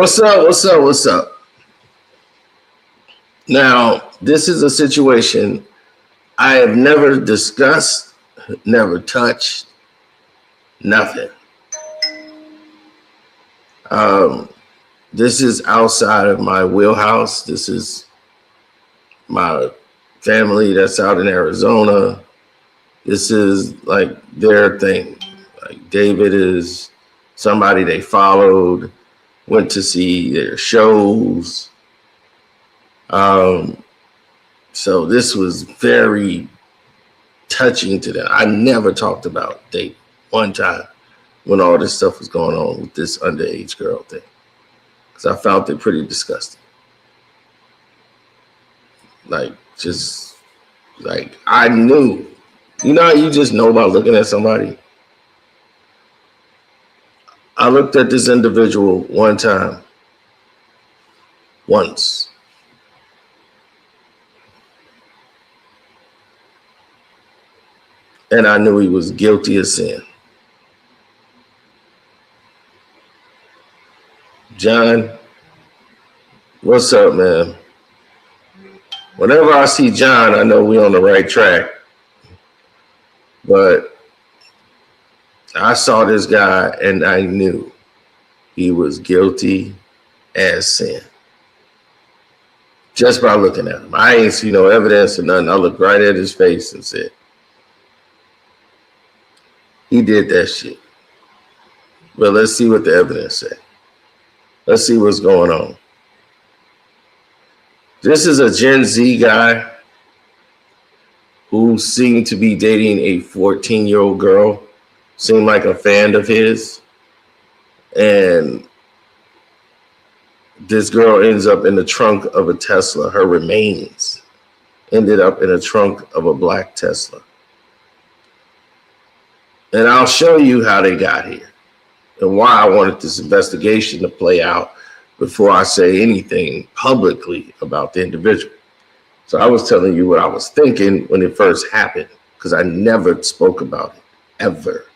What's up? What's up? What's up? Now, this is a situation I have never discussed, never touched, nothing. This is outside of my wheelhouse. This is my family that's out in Arizona. This is like their thing. Like David is somebody they followed, went to see their shows. So this was very touching to them. I never talked about David one time when all this stuff was going on with this underage girl thing, because I found it pretty disgusting. Like, just like I knew, you know how you just know about looking at somebody? I looked at this individual one time, once. And I knew he was guilty of sin. John, what's up, man? Whenever I see John, I know we're on the right track. But I saw this guy and I knew he was guilty as sin. Just by looking at him. I ain't see no evidence or nothing. I looked right at his face and said, he did that shit. But let's see what the evidence said. Let's see what's going on. This is a Gen Z guy who seemed to be dating a 14-year-old girl, seemed like a fan of his. And this girl ends up in the trunk of a Tesla. Her remains ended up in the trunk of a black Tesla. And I'll show you how they got here and why I wanted this investigation to play out before I say anything publicly about the individual. So I was telling you what I was thinking when it first happened, because I never spoke about it, ever.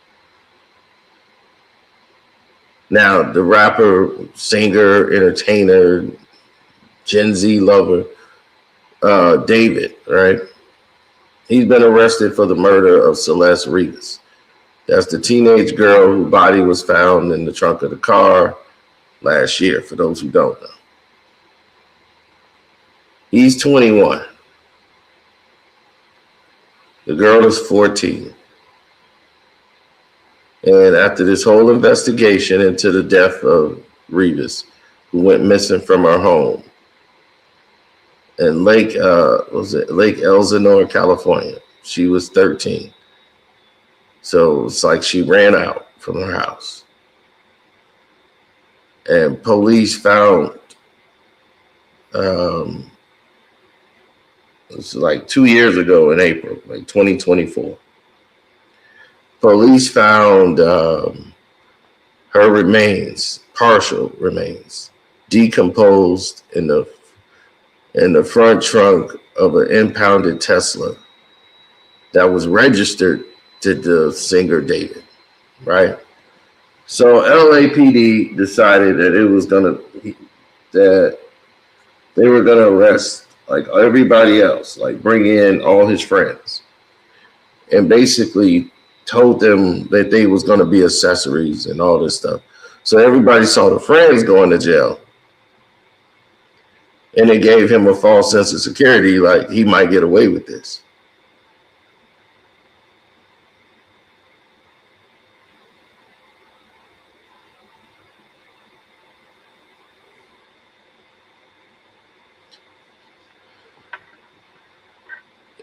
Now, the rapper, singer, entertainer, Gen Z lover, David, right? He's been arrested for the murder of Celeste Rivas. That's the teenage girl whose body was found in the trunk of the car last year, for those who don't know. He's 21. The girl is 14. And after this whole investigation into the death of Rivas, who went missing from her home in Lake Elsinore, California, she was 13. So it's like she ran out from her house. And police found, it was like 2 years ago in April, like 2024. Police found her remains, partial remains, decomposed in the front trunk of an impounded Tesla that was registered to the singer David, right? So LAPD decided that that they were gonna arrest like everybody else, like bring in all his friends, and basically told them that they was gonna be accessories and all this stuff. So everybody saw the friends going to jail, and it gave him a false sense of security, like he might get away with this.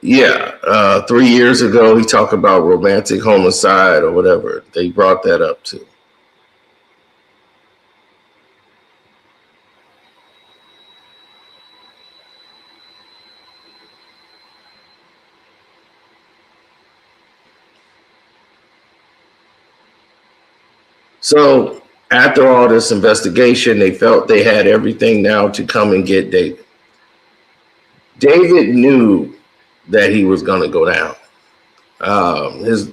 Yeah, 3 years ago, he talked about romantic homicide or whatever. They brought that up too. So after all this investigation, they felt they had everything now to come and get David. David knew that he was going to go down.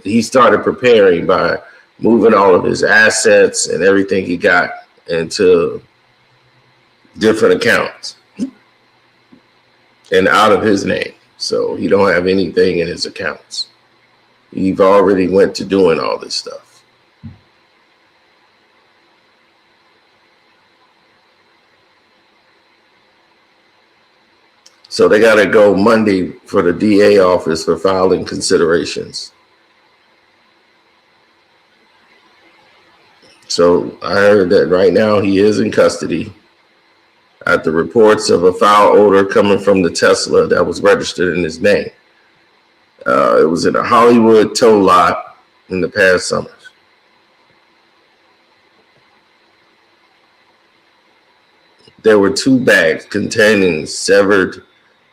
He started preparing by moving all of his assets and everything he got into different accounts and out of his name. So he don't have anything in his accounts. He've already went to doing all this stuff. So they got to go Monday for the DA office for filing considerations. So I heard that right now he is in custody after reports of a foul odor coming from the Tesla that was registered in his name. It was in a Hollywood tow lot in the past summers. There were 2 bags containing severed,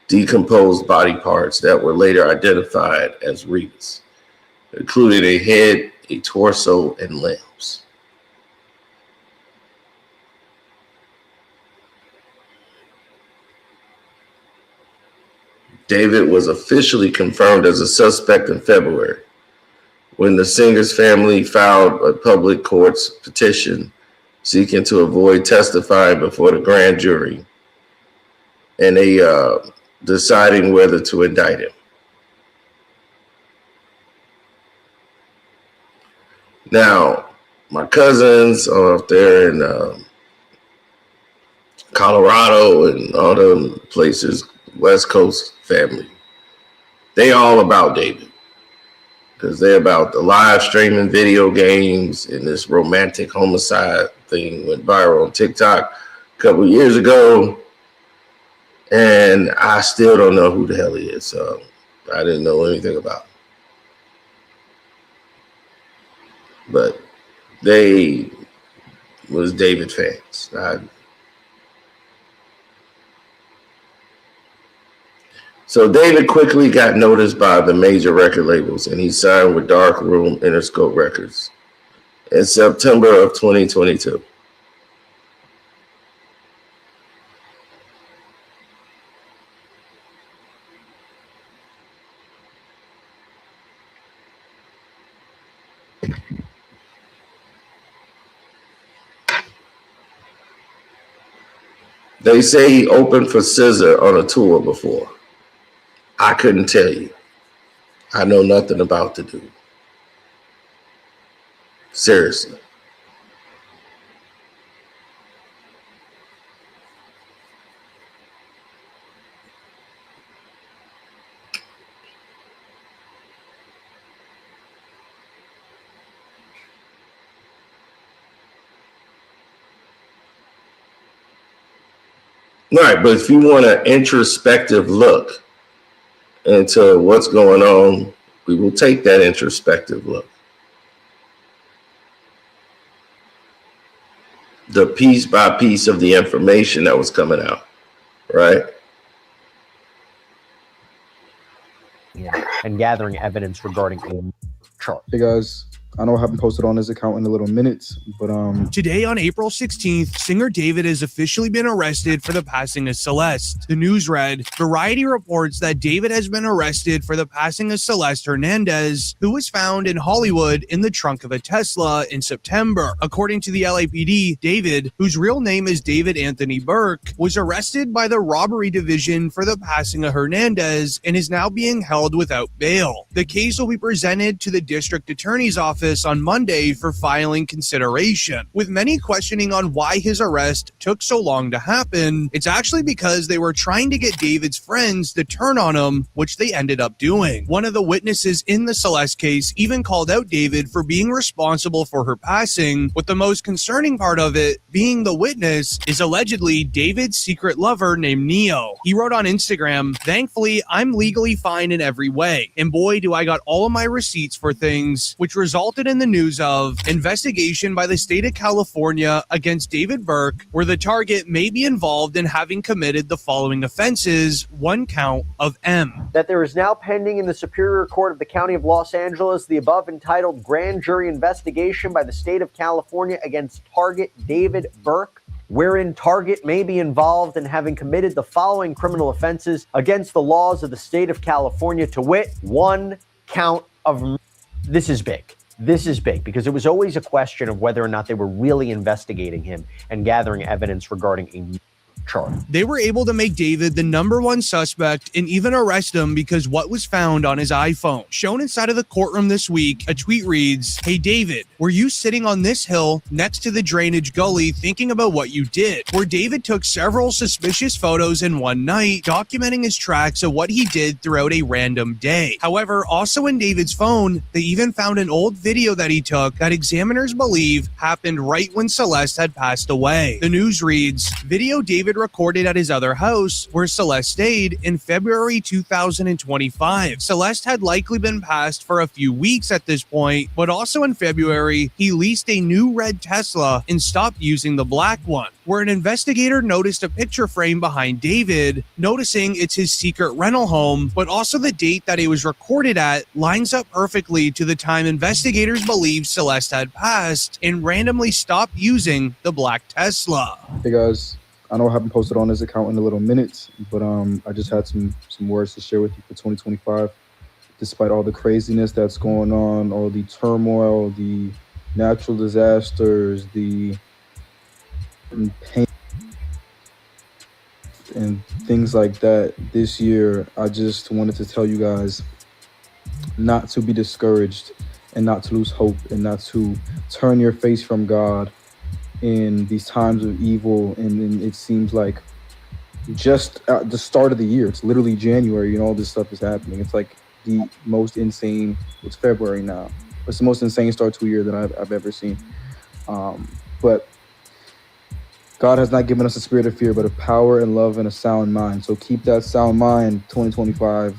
decomposed body parts that were later identified as Rivas, including a head, a torso, and limbs. David was officially confirmed as a suspect in February when the singer's family filed a public court's petition seeking to avoid testifying before the grand jury and deciding whether to indict him. Now, my cousins are up there in Colorado and all them places, West Coast family. They all about David because they're about the live streaming video games, and this romantic homicide thing went viral on TikTok a couple of years ago. And I still don't know who the hell he is. So I didn't know anything about him. But they was David fans. So David quickly got noticed by the major record labels, and he signed with Dark Room Interscope Records in September of 2022. They say he opened for SZA on a tour before. I couldn't tell you. I know nothing about the dude. Seriously. Right, but if you want an introspective look into what's going on, we will take that introspective look. The piece by piece of the information that was coming out, right? Yeah, and gathering evidence regarding a chart. Hey guys, I know I haven't posted on his account in a little minutes, but Today on April 16th, singer David has officially been arrested for the passing of Celeste. The news read, Variety reports that David has been arrested for the passing of Celeste Hernandez, who was found in Hollywood in the trunk of a Tesla in September. According to the LAPD, David, whose real name is David Anthony Burke, was arrested by the robbery division for the passing of Hernandez and is now being held without bail. The case will be presented to the district attorney's office on Monday for filing consideration. With many questioning on why his arrest took so long to happen, it's actually because they were trying to get David's friends to turn on him, which they ended up doing. One of the witnesses in the Celeste case even called out David for being responsible for her passing, with the most concerning part of it being the witness is allegedly David's secret lover named Neo. He wrote on Instagram, "Thankfully, I'm legally fine in every way. And boy, do I got all of my receipts for things," which resulted in the news of investigation by the state of California against David Burke, where the target may be involved in having committed the following offenses, 1 count of M. That there is now pending in the Superior Court of the County of Los Angeles the above entitled grand jury investigation by the state of California against target David Burke, wherein target may be involved in having committed the following criminal offenses against the laws of the state of California, to wit, 1 count of M. This is big. This is big because it was always a question of whether or not they were really investigating him and gathering evidence regarding a charge. They were able to make David the #1 suspect and even arrest him because what was found on his iPhone. Shown inside of the courtroom this week, a tweet reads, "Hey David, were you sitting on this hill next to the drainage gully thinking about what you did?" Where David took several suspicious photos in one night, documenting his tracks of what he did throughout a random day. However, also in David's phone, they even found an old video that he took that examiners believe happened right when Celeste had passed away. The news reads, video David recorded at his other house where Celeste stayed in February 2025. Celeste had likely been passed for a few weeks at this point, but also in February, he leased a new red Tesla and stopped using the black one, where an investigator noticed a picture frame behind David, noticing it's his secret rental home, but also the date that it was recorded at lines up perfectly to the time investigators believe Celeste had passed and randomly stopped using the black Tesla. Hey guys, I know I haven't posted on this account in a little minute, but I just had some words to share with you for 2025. Despite all the craziness that's going on, all the turmoil, the natural disasters, the pain and things like that, this year I just wanted to tell you guys not to be discouraged and not to lose hope and not to turn your face from God in these times of evil. And it seems like just at the start of the year, it's literally January, all this stuff is happening. It's like the most insane, it's February now, it's the most insane start to a year that I've ever seen. But God has not given us a spirit of fear, but of power and love and a sound mind. So keep that sound mind, 2025.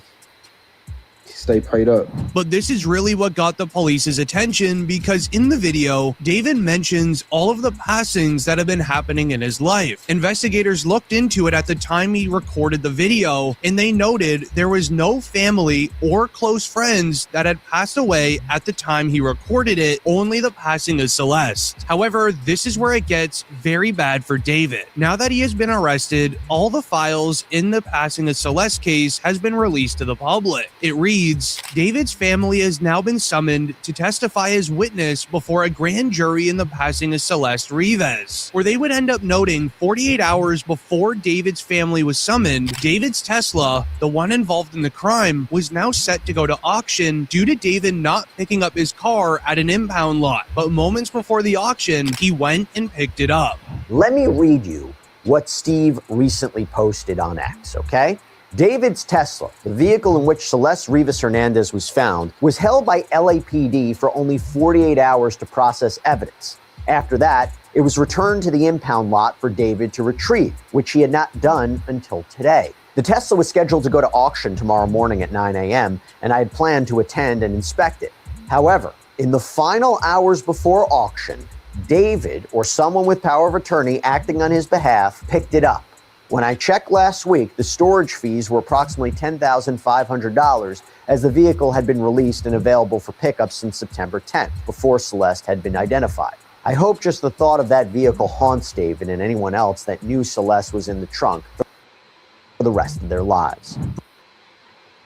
Stay prayed up. But this is really what got the police's attention, because in the video, David mentions all of the passings that have been happening in his life. Investigators looked into it at the time he recorded the video, and they noted there was no family or close friends that had passed away at the time he recorded it, only the passing of Celeste. However, this is where it gets very bad for David. Now that he has been arrested, all the files in the passing of Celeste case has been released to the public. It reads, David's family has now been summoned to testify as witness before a grand jury in the passing of Celeste Rivas, where they would end up noting 48 hours before David's family was summoned, David's Tesla, the one involved in the crime, was now set to go to auction due to David not picking up his car at an impound lot. But moments before the auction, he went and picked it up. Let me read you what Steve recently posted on X, okay? David's Tesla, the vehicle in which Celeste Rivas Hernandez was found, was held by LAPD for only 48 hours to process evidence. After that, it was returned to the impound lot for David to retrieve, which he had not done until today. The Tesla was scheduled to go to auction tomorrow morning at 9 a.m., and I had planned to attend and inspect it. However, in the final hours before auction, David, or someone with power of attorney acting on his behalf, picked it up. When I checked last week, the storage fees were approximately $10,500, as the vehicle had been released and available for pickup since September 10th, before Celeste had been identified. I hope just the thought of that vehicle haunts David and anyone else that knew Celeste was in the trunk for the rest of their lives.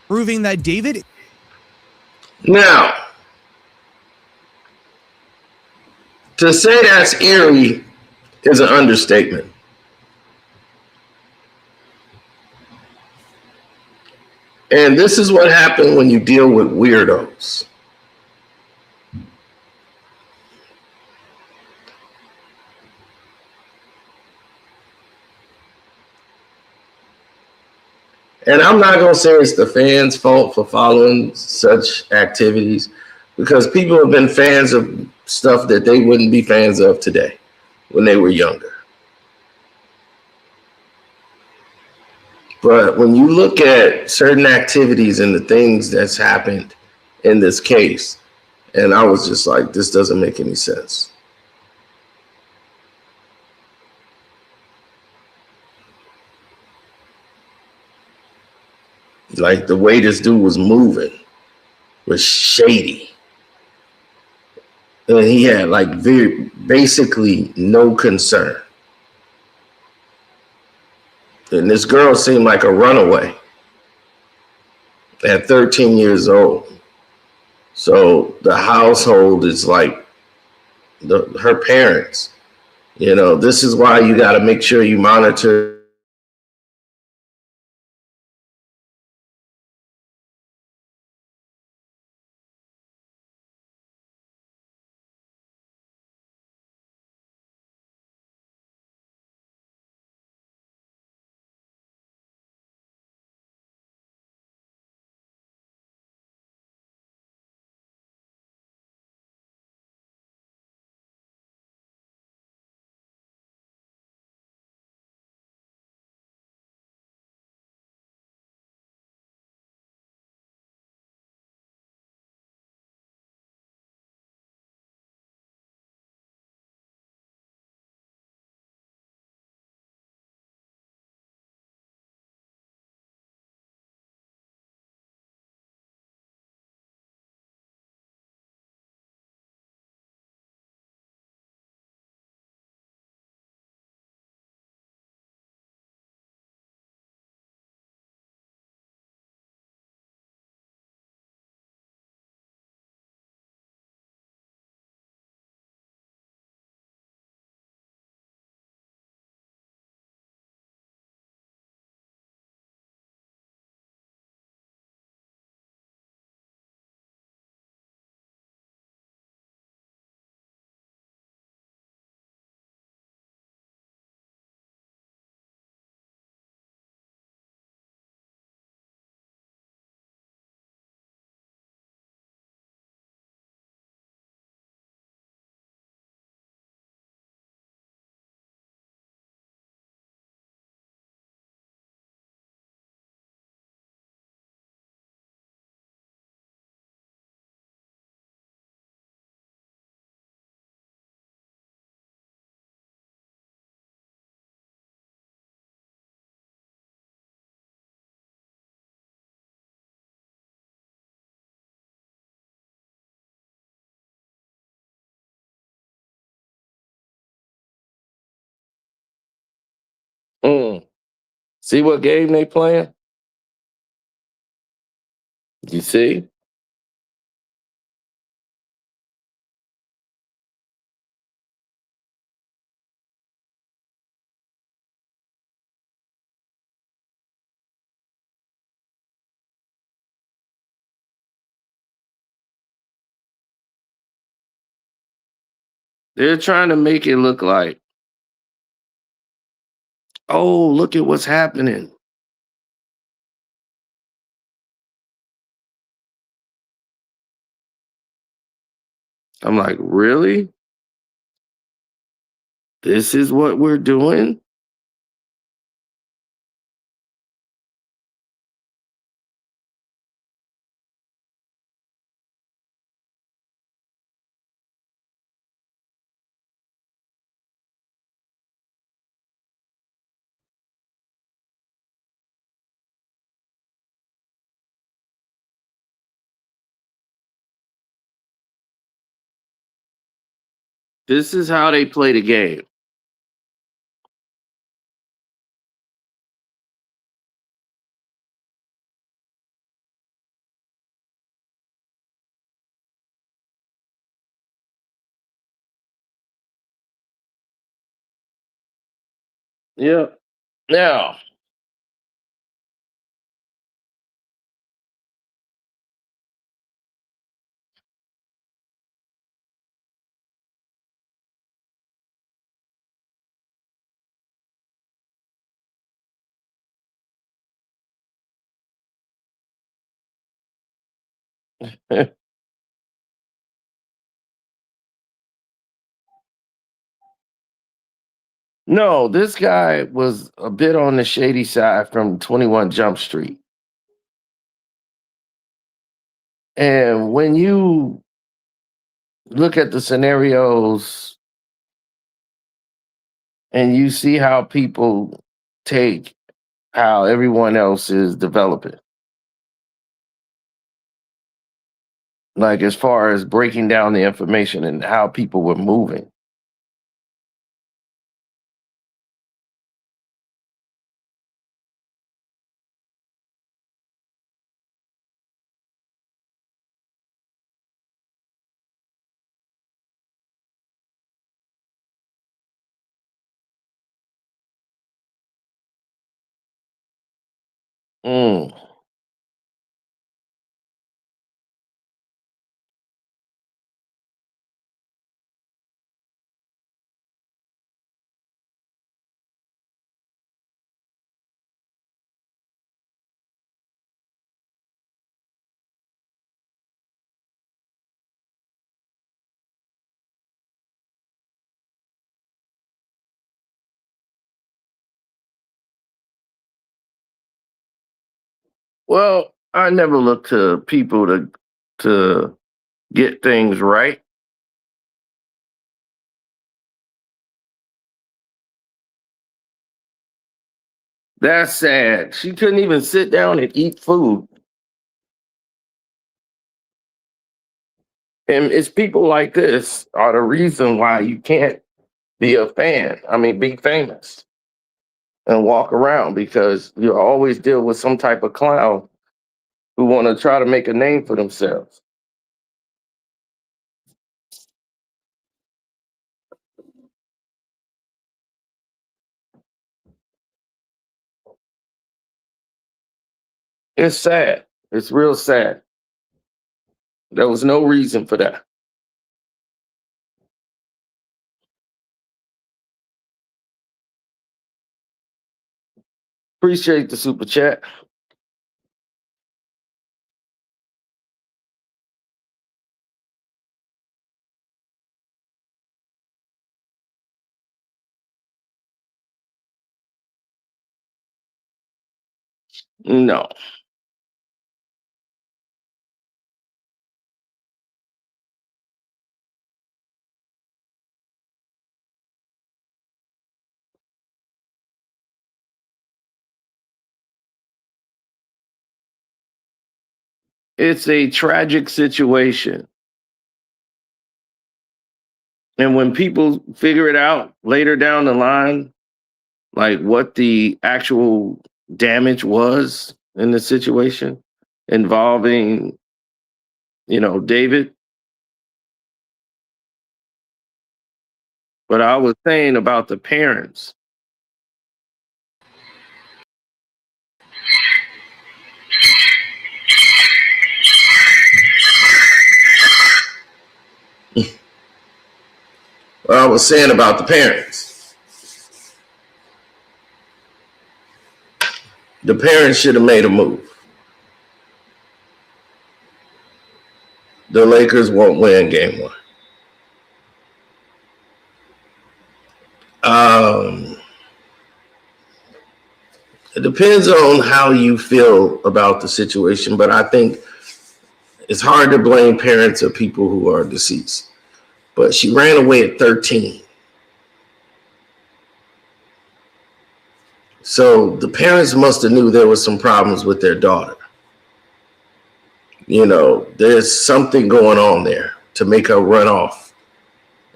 Proving that David... Now, to say that's eerie is an understatement. And this is what happened when you deal with weirdos. And I'm not going to say it's the fans' fault for following such activities, because people have been fans of stuff that they wouldn't be fans of today when they were younger. But when you look at certain activities and the things that's happened in this case, and I was just like, this doesn't make any sense. Like the way this dude was moving was shady. And he had like basically no concern. And this girl seemed like a runaway at 13 years old. So the household is like her parents. This is why you got to make sure you monitor See what game they playing? You see? They're trying to make it look like, oh, look at what's happening. I'm like, really? This is what we're doing? This is how they play the game. Yep. Now, no, this guy was a bit on the shady side from 21 Jump Street. And when you look at the scenarios and you see how people take how everyone else is developing, like as far as breaking down the information and how people were moving. Mm. Well, I never look to people to get things right. That's sad. She couldn't even sit down and eat food. And it's people like this are the reason why you can't be a fan. I mean, be famous and walk around, because you always deal with some type of clown who want to try to make a name for themselves. It's sad. It's real sad. There was no reason for that. Appreciate the super chat. No. It's a tragic situation. And when people figure it out later down the line, like what the actual damage was in the situation involving, David. But I was saying about the parents. What I was saying about the parents. The parents should have made a move. The Lakers won't win game 1. It depends on how you feel about the situation, but I think it's hard to blame parents of people who are deceased. But she ran away at 13. So the parents must have knew there was some problems with their daughter. There's something going on there to make her run off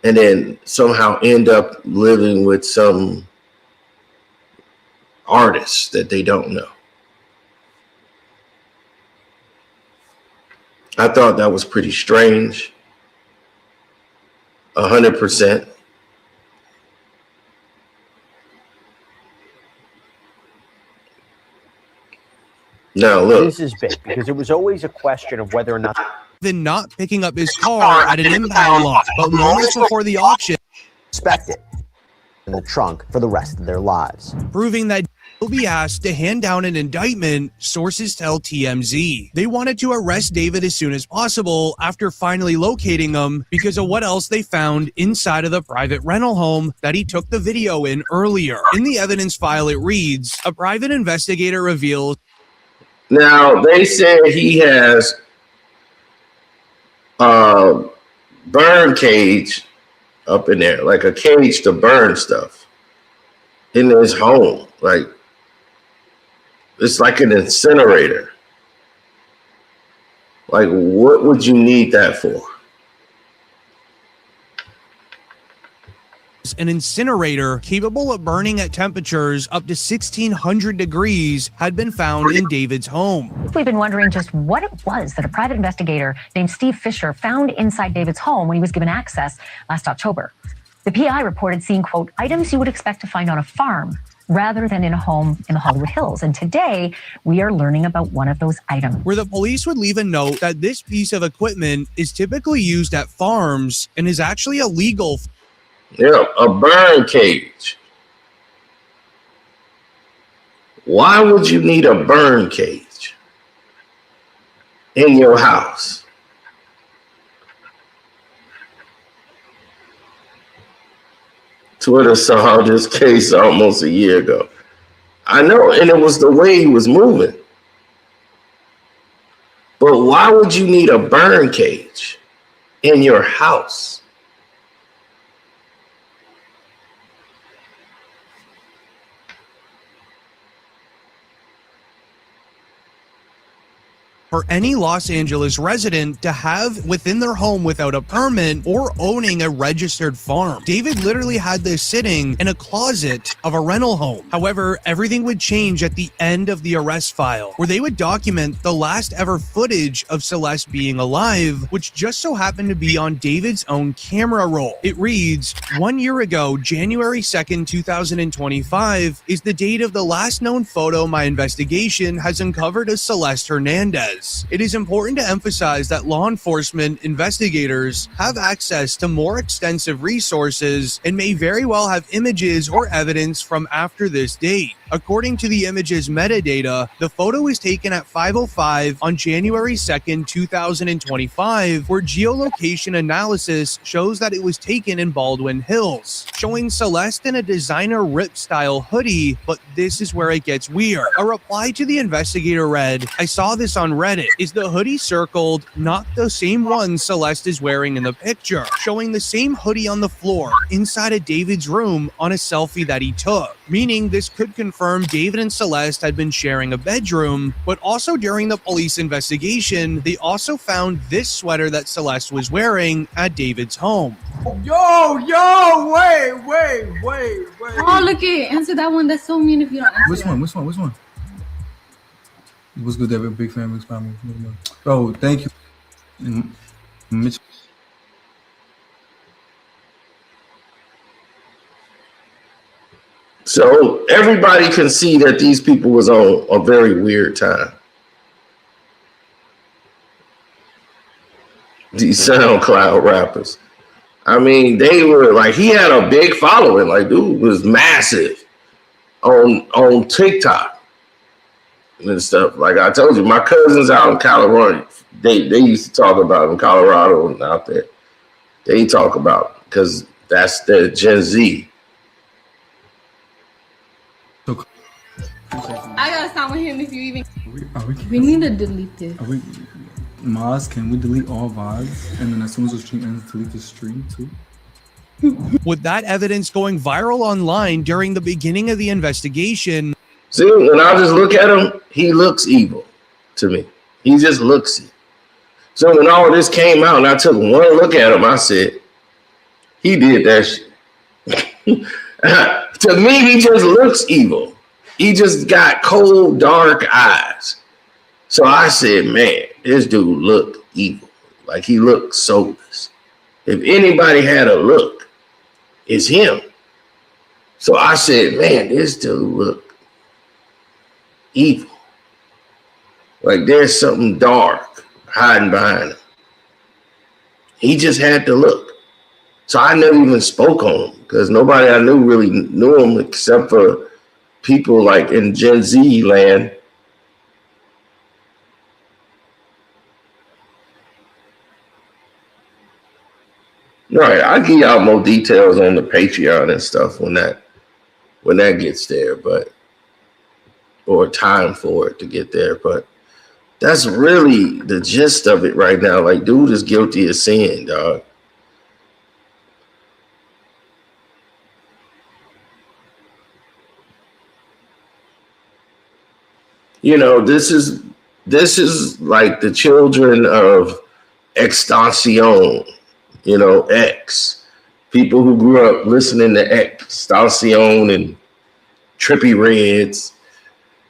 and then somehow end up living with some artist that they don't know. I thought that was pretty strange. 100%. Now look. This is big because it was always a question of whether or not Then not picking up his car at an impound lot, but moments before the auction, expect it in the trunk for the rest of their lives. proving that will be asked to hand down an indictment, sources tell TMZ. They wanted to arrest David as soon as possible after finally locating him because of what else they found inside of the private rental home that he took the video in earlier. In the evidence file, it reads, a private investigator reveals. Now they said he has a burn cage up in there, like a cage to burn stuff in his home. Like, it's like an incinerator. Like, what would you need that for? An incinerator capable of burning at temperatures up to 1600 degrees had been found in David's home. We've been wondering just what it was that a private investigator named Steve Fisher found inside David's home when he was given access last October. The PI reported seeing, quote, items you would expect to find on a farm rather than in a home in the Hollywood Hills. And today, we are learning about one of those items. Where the police would leave a note that this piece of equipment is typically used at farms and is actually illegal. Yeah, a burn cage. Why would you need a burn cage in your house? Twitter saw this case almost a year ago. I know, and it was the way he was moving. But why would you need a burn cage in your house? For any Los Angeles resident to have within their home without a permit or owning a registered farm. David literally had this sitting in a closet of a rental home. However, everything would change at the end of the arrest file, where they would document the last ever footage of Celeste being alive, which just so happened to be on David's own camera roll. It reads, 1 year ago, January 2nd, 2025, is the date of the last known photo my investigation has uncovered of Celeste Hernandez. It is important to emphasize that law enforcement investigators have access to more extensive resources and may very well have images or evidence from after this date. According to the image's metadata, the photo was taken at 5:05 on January 2nd, 2025, where geolocation analysis shows that it was taken in Baldwin Hills, showing Celeste in a designer rip-style hoodie, but this is where it gets weird. A reply to the investigator read, I saw this on Reddit. Is the hoodie circled not the same one Celeste is wearing in the picture, showing the same hoodie on the floor inside of David's room on a selfie that he took, meaning this could confirm David and Celeste had been sharing a bedroom. But also during the police investigation, they also found this sweater that Celeste was wearing at David's home. Yo, wait. Oh, look it. Answer that one. That's so mean if you don't answer Which that. one? What's good, David? Big fan, big family. Bro, thank you. Mitch. So everybody can see that these people was on a very weird time. These SoundCloud rappers. I mean, they were like, he had a big following. Like, dude was massive on TikTok and stuff. Like I told you, my cousins out in Colorado, they used to talk about in Colorado and out there. They talk about because that's the Gen Z. I gotta stop with him if you even. We need to delete this. Maz, can we delete all VODs? And then as soon as the stream ends, delete the stream too? With that evidence going viral online during the beginning of the investigation. See, when I just look at him, he looks evil to me. He just looks it. So when all of this came out and I took one look at him, I said, he did that shit. To me, he just looks evil. He just got cold, dark eyes. So I said, man, this dude looked evil. Like he looked soulless. If anybody had a look, it's him. So I said, man, this dude looked evil. Like there's something dark hiding behind him. He just had to look. So I never even spoke on him because nobody I knew really knew him except for people like in Gen Z land. Right, I'll give y'all more details on the Patreon and stuff when that gets there, but or time for it to get there. But that's really the gist of it right now. Like, dude is guilty of sin, dog. You know, this is like the children of extension, you know, X. People who grew up listening to extension and Trippy Reds.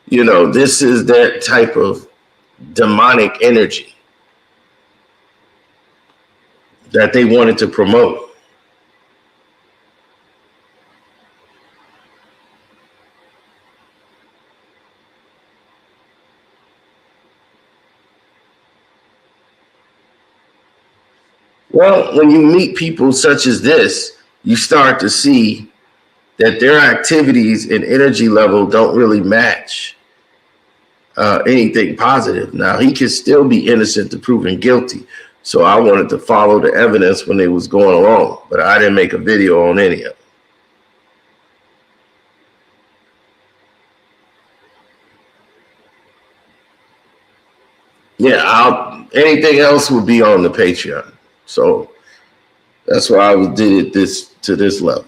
You know, this is that type of demonic energy that they wanted to promote. Well, when you meet people such as this, you start to see that their activities and energy level don't really match anything positive. Now, he could still be innocent to proven guilty. So I wanted to follow the evidence when they was going along, but I didn't make a video on any of it. Yeah, anything else would be on the Patreon. So that's why I did it to this level.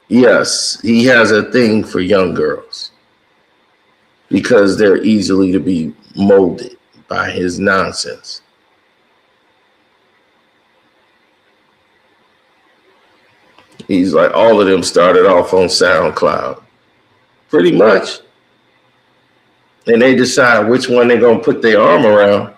Yes, he has a thing for young girls because they're easily to be molded by his nonsense. He's like, all of them started off on SoundCloud, pretty much. And they decide which one they're going to put their arm around.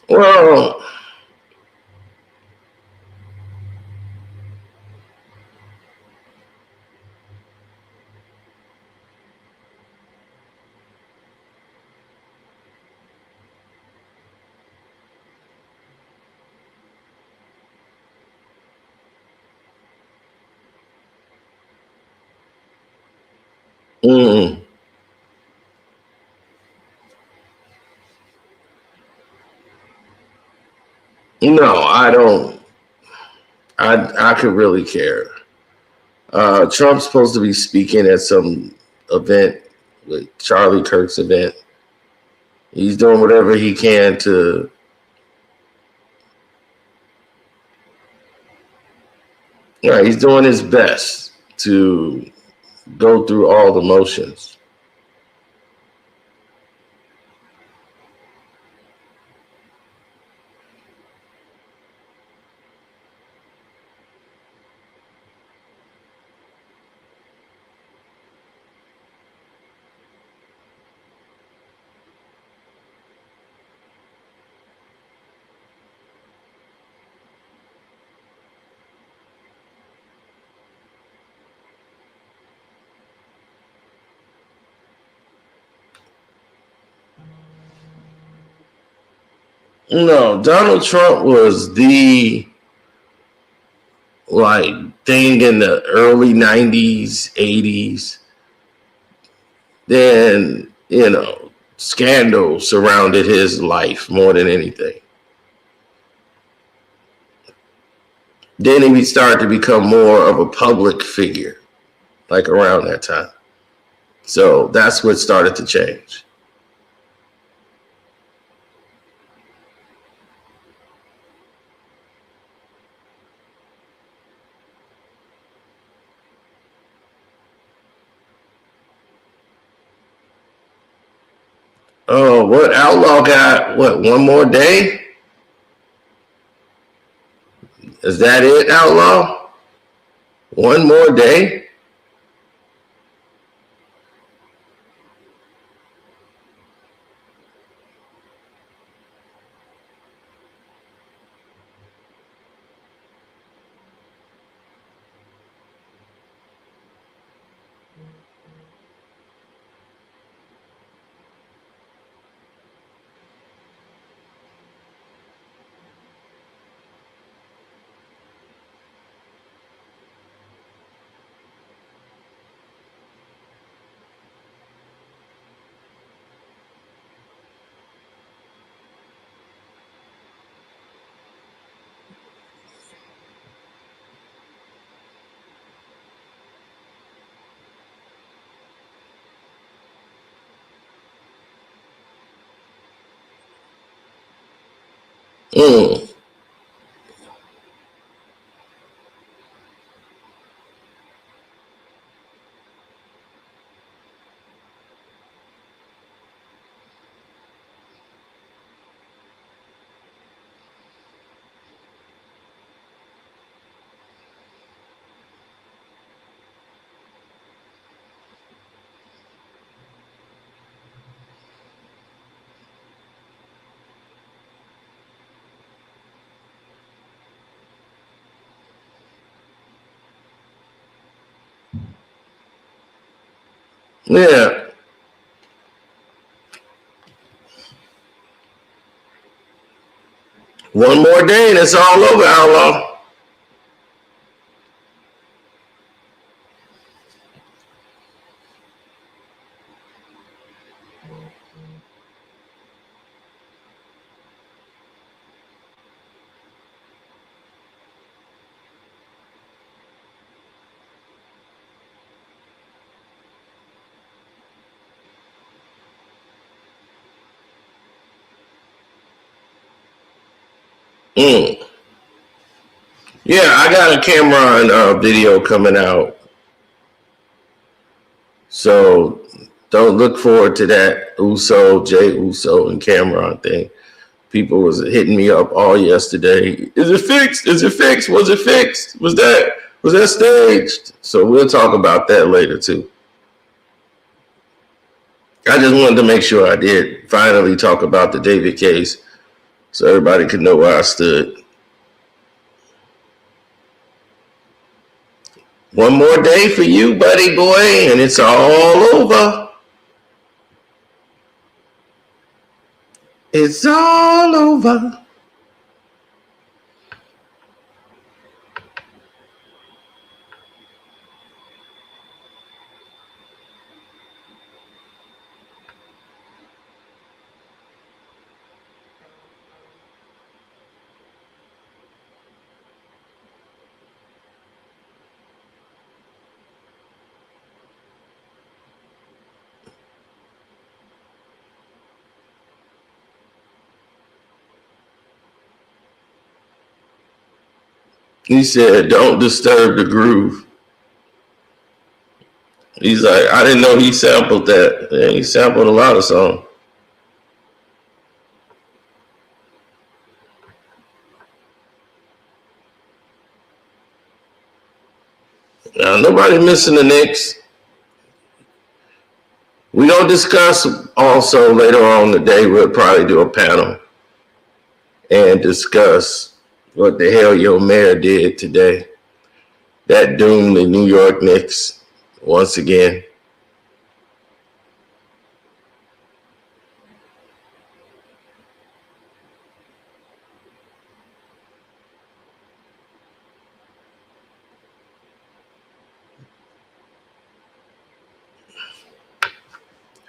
Well, Mm. No, I don't. I could really care. Trump's supposed to be speaking at some event, with Charlie Kirk's event. He's doing whatever he can to. Yeah, he's doing his best to go through all the motions. No, Donald Trump was the like thing in the early 90s, 80s. Then, scandal surrounded his life more than anything. Then he started to become more of a public figure, like around that time. So that's what started to change. Oh, what Outlaw got? What, one more day? Is that it, Outlaw? One more day? Mm. Yeah. One more day and it's all over, Outlaw. Mm. Yeah, I got a camera and video coming out. So don't look forward to that Jay Uso and Cameron thing. People was hitting me up all yesterday. Is it fixed? Is it fixed? Was it fixed? Was that staged? So we'll talk about that later too. I just wanted to make sure I did finally talk about the David case so everybody could know where I stood. One more day for you, buddy boy, and it's all over. It's all over. He said, "Don't disturb the groove." He's like, I didn't know he sampled that. Yeah, he sampled a lot of songs. Now, nobody missing the Knicks. We're going to discuss also later on today. We'll probably do a panel and discuss what the hell your mayor did today. That doomed the New York Knicks once again.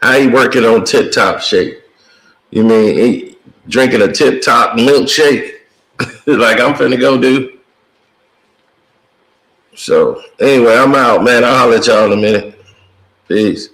How he working on Tip Top Shake? You mean he drinking a Tip Top milkshake like I'm finna go do? So anyway, I'm out, man. I'll holler at y'all in a minute. Peace.